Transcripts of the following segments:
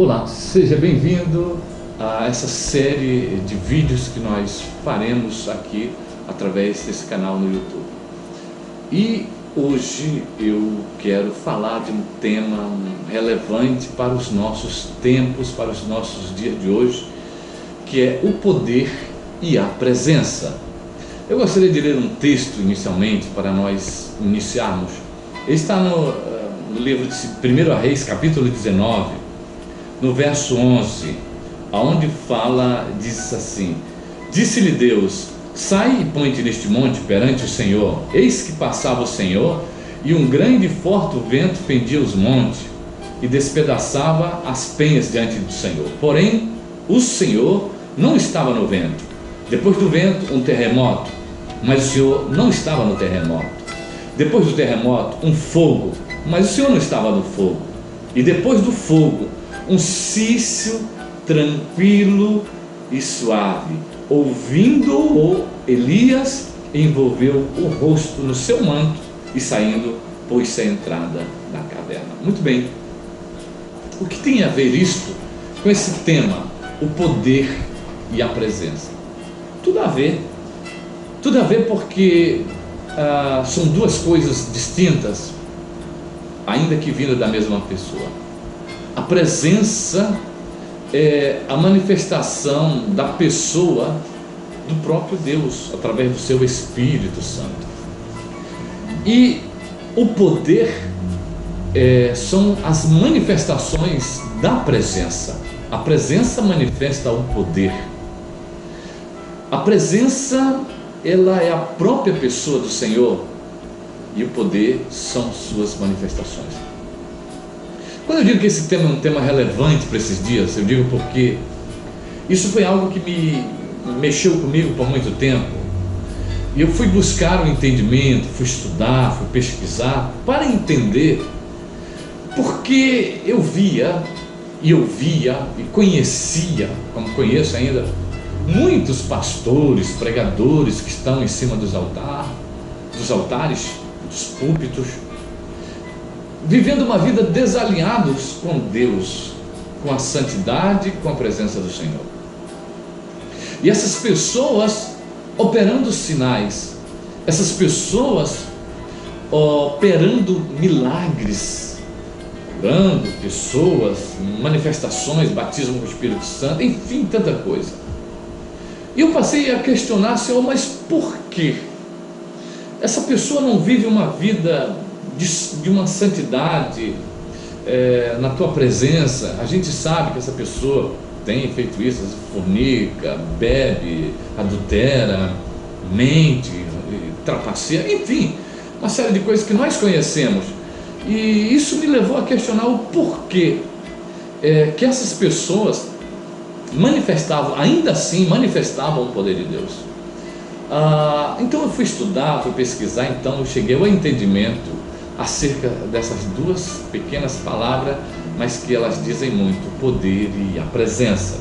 Olá, seja bem-vindo a essa série de vídeos que nós faremos aqui através desse canal no YouTube. E hoje eu quero falar de um tema relevante para os nossos tempos, para os nossos dias de hoje, que é o poder e a presença. Eu gostaria de ler um texto inicialmente para nós iniciarmos. Ele está no livro de 1 Reis, capítulo 19, no verso 11, aonde diz assim: disse-lhe Deus: sai e põe-te neste monte perante o Senhor. Eis que passava o Senhor, e um grande e forte vento fendia os montes e despedaçava as penhas diante do Senhor. Porém, o Senhor não estava no vento. Depois do vento, um terremoto, mas o Senhor não estava no terremoto. Depois do terremoto, um fogo, mas o Senhor não estava no fogo. E depois do fogo, um cício tranquilo e suave. Ouvindo-o, Elias envolveu o rosto no seu manto e saindo, pôs-se à entrada da caverna. Muito bem. O que tem a ver isto com esse tema, o poder e a presença? Tudo a ver. Tudo a ver porque são duas coisas distintas, ainda que vindo da mesma pessoa. A presença é a manifestação da pessoa do próprio Deus, através do seu Espírito Santo. E o poder são as manifestações da presença. A presença manifesta o poder. A presença, ela é a própria pessoa do Senhor, e o poder são suas manifestações. Quando eu digo que esse tema é um tema relevante para esses dias, eu digo porque isso foi algo que me mexeu comigo por muito tempo, e eu fui buscar o entendimento, fui estudar, fui pesquisar para entender, porque eu via e conhecia, como conheço ainda, muitos pastores, pregadores que estão em cima dos altares, dos púlpitos, vivendo uma vida desalinhados com Deus, com a santidade, com a presença do Senhor. E essas pessoas operando sinais, essas pessoas operando milagres, curando pessoas, manifestações, batismo com o Espírito Santo, enfim, tanta coisa. E eu passei a questionar, Senhor, mas por quê? Essa pessoa não vive uma vida de uma santidade na tua presença. A gente sabe que essa pessoa tem feito isso, fornica, bebe, adultera, mente, trapaceia, enfim, uma série de coisas que nós conhecemos. E isso me levou a questionar o porquê que essas pessoas ainda assim manifestavam o poder de Deus. Então eu fui estudar, fui pesquisar, então eu cheguei ao entendimento acerca dessas duas pequenas palavras, mas que elas dizem muito: o poder e a presença.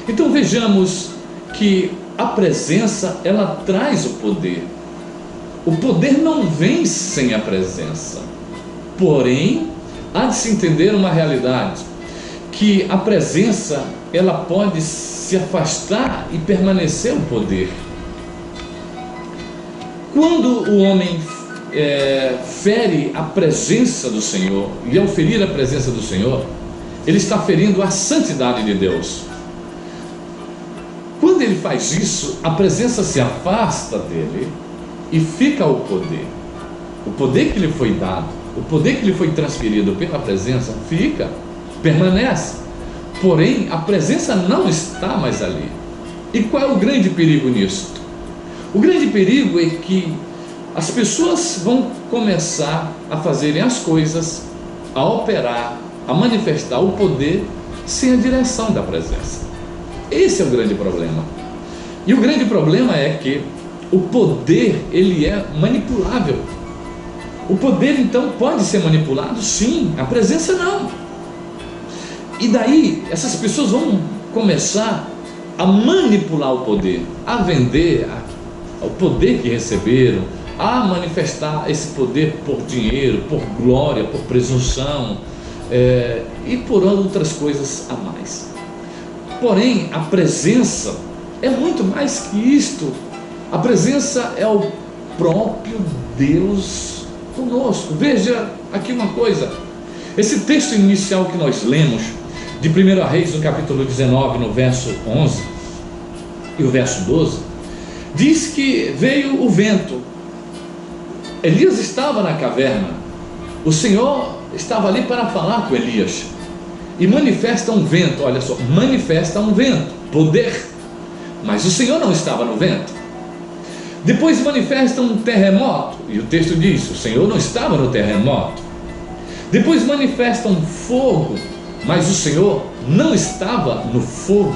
Então vejamos que a presença, ela traz o poder. O poder não vem sem a presença. Porém, há de se entender uma realidade, que a presença, ela pode se afastar e permanecer o poder. Quando o homem fere a presença do Senhor, e ao ferir a presença do Senhor, ele está ferindo a santidade de Deus. Quando ele faz isso, a presença se afasta dele e fica o poder que lhe foi dado, o poder que lhe foi transferido pela presença permanece, porém a presença não está mais ali. E qual é o grande perigo nisso? O grande perigo é que as pessoas vão começar a fazerem as coisas, a operar, a manifestar o poder sem a direção da presença. Esse é o grande problema. E o grande problema é que o poder, ele é manipulável. O poder então pode ser manipulado, sim, a presença não. E daí essas pessoas vão começar a manipular o poder, a vender o poder que receberam, a manifestar esse poder por dinheiro, por glória, por presunção, e por outras coisas a mais. Porém, a presença é muito mais que isto. A presença é o próprio Deus conosco. Veja aqui uma coisa. Esse texto inicial que nós lemos, de 1 Reis, no capítulo 19, no verso 11 e o verso 12, diz que veio o vento. Elias estava na caverna. O Senhor estava ali para falar com Elias. E manifesta um vento, olha só, manifesta um vento, poder. Mas o Senhor não estava no vento. Depois manifesta um terremoto, e o texto diz, o Senhor não estava no terremoto. Depois manifesta um fogo, mas o Senhor não estava no fogo.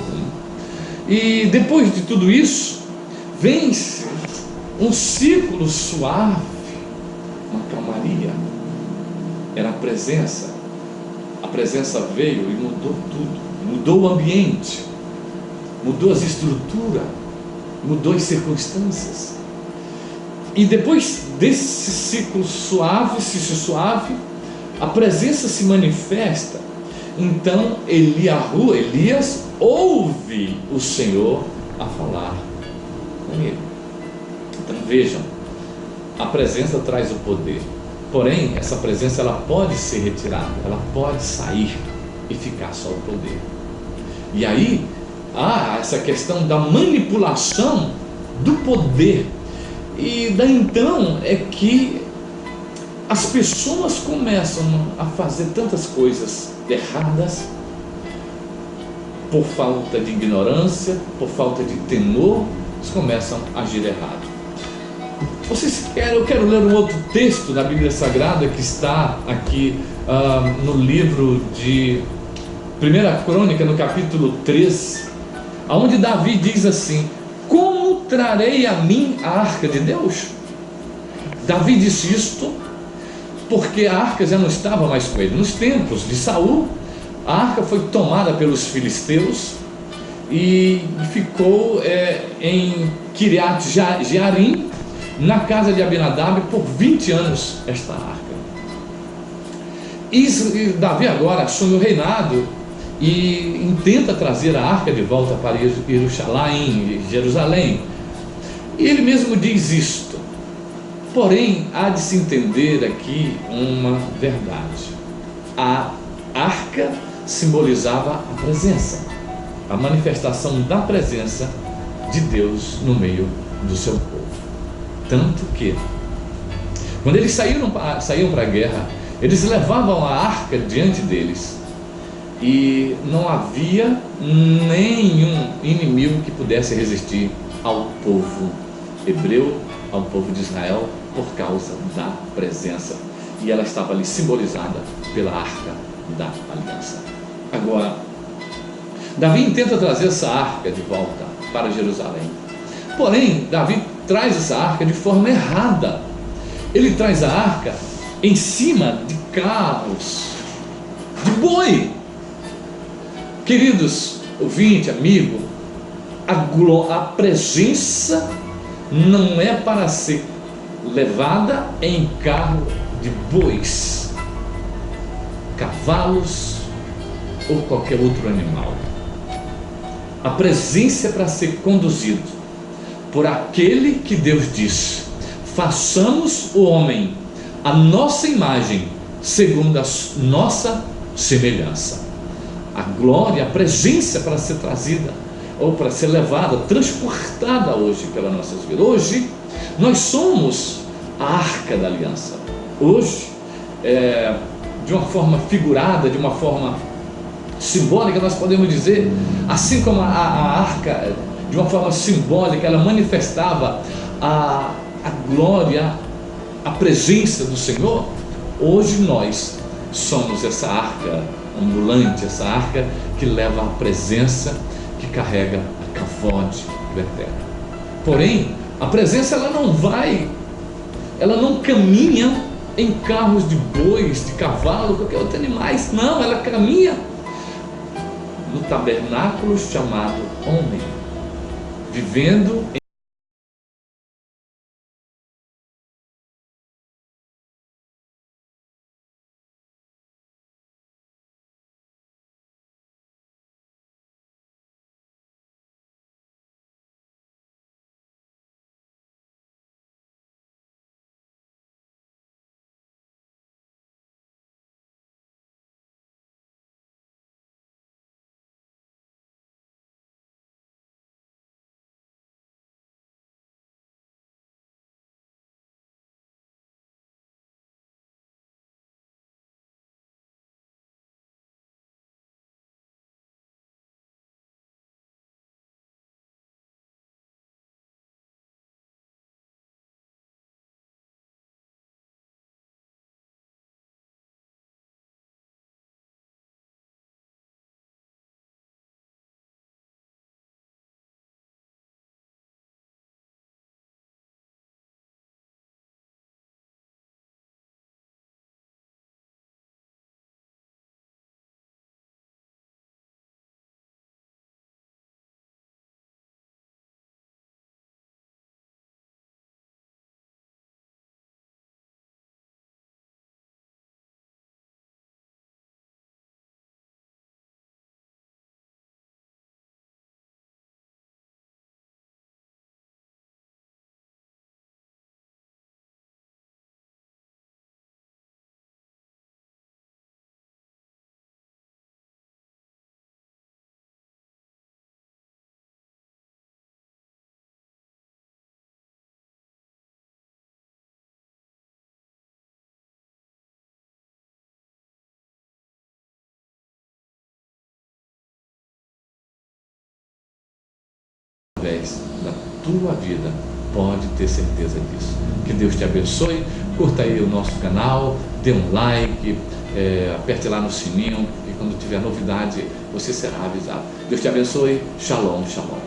E depois de tudo isso, vem-se um círculo suave, uma calmaria. Era a presença. A presença veio e mudou tudo, mudou o ambiente, mudou as estruturas, mudou as circunstâncias. E depois desse ciclo suave, a presença se manifesta. Então Elias ouve o Senhor a falar com ele. Então vejam, a presença traz o poder. Porém, essa presença ela pode ser retirada, ela pode sair e ficar só o poder. E aí há essa questão da manipulação do poder. E daí então é que as pessoas começam a fazer tantas coisas erradas por falta de ignorância, por falta de temor, eles começam a agir errado. Eu quero ler um outro texto da Bíblia Sagrada que está aqui no livro de 1 Crônica, no capítulo 3, onde Davi diz assim: como trarei a mim a arca de Deus? Davi disse isto porque a arca já não estava mais com ele. Nos tempos de Saul, a arca foi tomada pelos filisteus e ficou em Kiriat Jearim, na casa de Abinadab, por 20 anos esta arca. E Davi agora assume o reinado e intenta trazer a arca de volta para Jerusalém. E ele mesmo diz isto. Porém, há de se entender aqui uma verdade. A arca simbolizava a presença, a manifestação da presença de Deus no meio do seu povo. Tanto que, quando eles saíam para a guerra, eles levavam a arca diante deles, e não havia nenhum inimigo que pudesse resistir ao povo hebreu, ao povo de Israel, por causa da presença. E ela estava ali simbolizada pela arca da aliança. Agora, Davi tenta trazer essa arca de volta para Jerusalém. Porém, Davi traz essa arca de forma errada. Ele traz a arca em cima de carros, de boi. Queridos ouvinte, amigo, a presença não é para ser levada em carro de bois, cavalos ou qualquer outro animal. A presença é para ser conduzido por aquele que Deus diz: façamos o homem a nossa imagem, segundo a nossa semelhança. A glória, a presença para ser trazida, ou para ser levada, transportada hoje pelas nossas vidas. Hoje, nós somos a arca da aliança. Hoje, de uma forma figurada, de uma forma simbólica, nós podemos dizer, assim como a arca, de uma forma simbólica, ela manifestava a glória, a presença do Senhor. Hoje nós somos essa arca ambulante, essa arca que leva a presença, que carrega a kavod do Eterno. Porém, a presença ela não caminha em carros de bois, de cavalo, qualquer outro animais. Não, ela caminha no tabernáculo chamado homem, vivendo em tua vida. Pode ter certeza disso. Que Deus te abençoe. Curta aí o nosso canal, dê um like, aperte lá no sininho e quando tiver novidade você será avisado. Deus te abençoe. Shalom, shalom.